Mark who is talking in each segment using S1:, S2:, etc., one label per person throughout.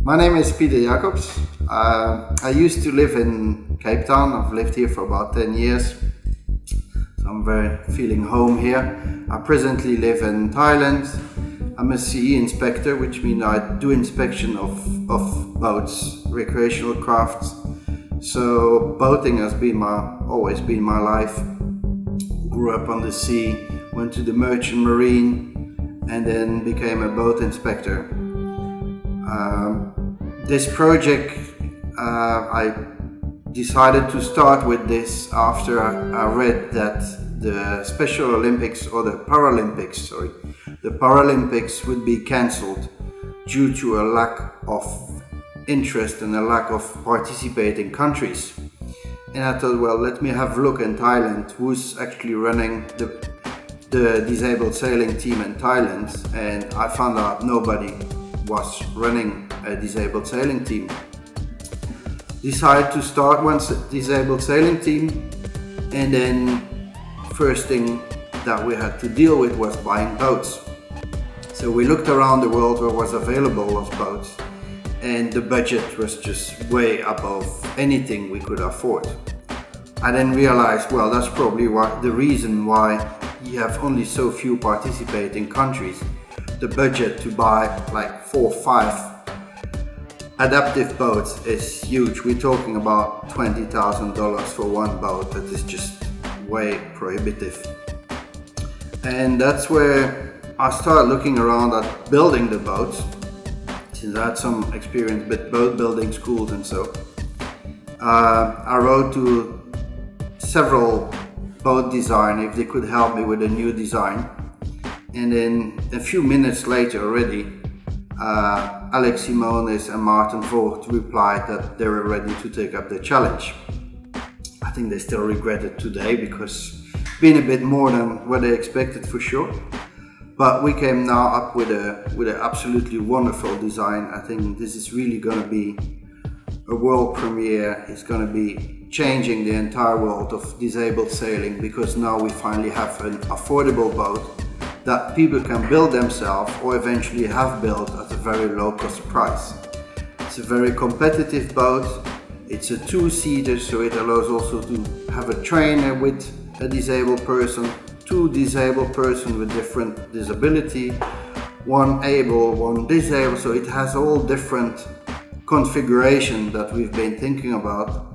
S1: My name is Peter Jacobs. I used to live in Cape Town. I've lived here for about 10 years. So I'm very feeling home here. I presently live in Thailand. I'm a CE inspector, which means I do inspection of boats, recreational crafts. So boating has been always been my life. Grew up on the sea, went to the merchant marine, and then became a boat inspector. This project, I decided to start with this after I read that the Special Olympics, or the Paralympics would be cancelled due to a lack of interest and a lack of participating countries. And I thought, well, let me have a look in Thailand, who's actually running the disabled sailing team in Thailand, and I found out nobody was running a disabled sailing team. Decided to start one disabled sailing team, and then first thing that we had to deal with was buying boats. So we looked around the world where was available as boats, and the budget was just way above anything we could afford. I then realized, well, that's probably the reason why you have only so few participating countries. The budget to buy like 4 or 5 adaptive boats is huge. We're talking about $20,000 for one boat. That is just way prohibitive. And that's where I started looking around at building the boats, since I had some experience with boat building schools and so. I wrote to several boat designers if they could help me with a new design. And then a few minutes later already, Alex Simonis and Martin Vogt replied that they were ready to take up the challenge. I think they still regret it today, because it's been a bit more than what they expected for sure. But we came now up with an absolutely wonderful design. I think this is really going to be a world premiere. It's going to be changing the entire world of disabled sailing, because now we finally have an affordable boat that people can build themselves or eventually have built at a very low cost price. It's a very competitive boat. It's a 2-seater, so it allows also to have a trainer with a disabled person, 2 disabled persons with different disability, 1 able, 1 disabled, so it has all different configuration that we've been thinking about.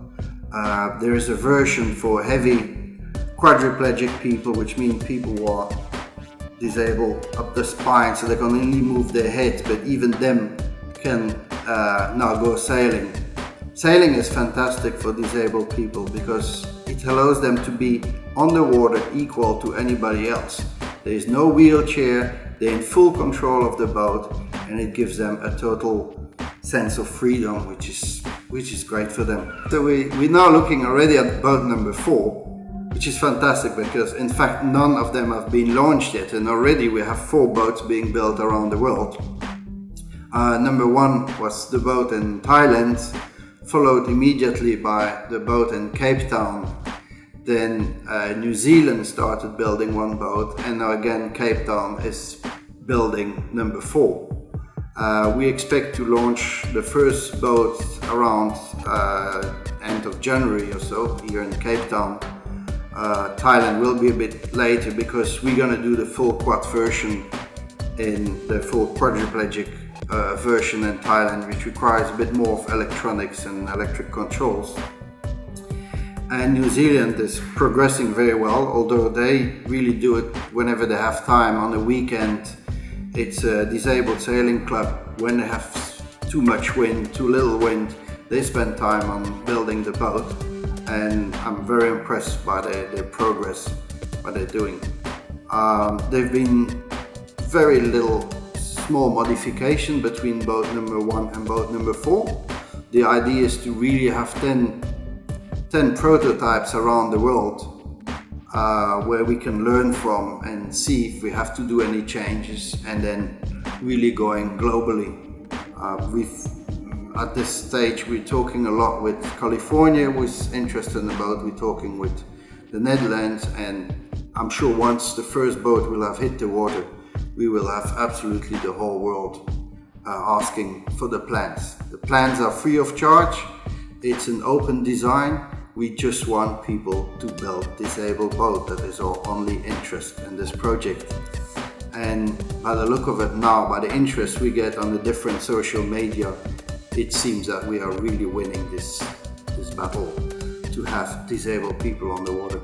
S1: There is a version for heavy quadriplegic people, which means people who are disabled up the spine, so they can only move their head, but even them can now go sailing. Sailing is fantastic for disabled people because it allows them to be on the water equal to anybody else. There is no wheelchair, they're in full control of the boat, and it gives them a total sense of freedom, which is great for them. So we're now looking already at boat number 4, which is fantastic, because in fact none of them have been launched yet, and already we have 4 boats being built around the world. Number 1 was the boat in Thailand, followed immediately by the boat in Cape Town. Then New Zealand started building 1 boat, and now again Cape Town is building number 4. We expect to launch the first boat around end of January or so here in Cape Town. Thailand will be a bit later, because we're going to do the full quad version in the full quadriplegic version in Thailand, which requires a bit more of electronics and electric controls. And New Zealand is progressing very well, although they really do it whenever they have time. On the weekend, it's a disabled sailing club. When they have too much wind, too little wind, they spend time on building the boat. And I'm very impressed by their progress, what they're doing. There've been very little small modification between boat number 1 and boat number 4. The idea is to really have 10 prototypes around the world where we can learn from and see if we have to do any changes, and then really going globally. At this stage we're talking a lot with California, who's interested in the boat. We're talking with the Netherlands, and I'm sure once the first boat will have hit the water, we will have absolutely the whole world asking for the plans. The plans are free of charge. It's an open design. We just want people to build disabled boat. That is our only interest in this project. And by the look of it now, by the interest we get on the different social media, it seems that we are really winning this battle to have disabled people on the water.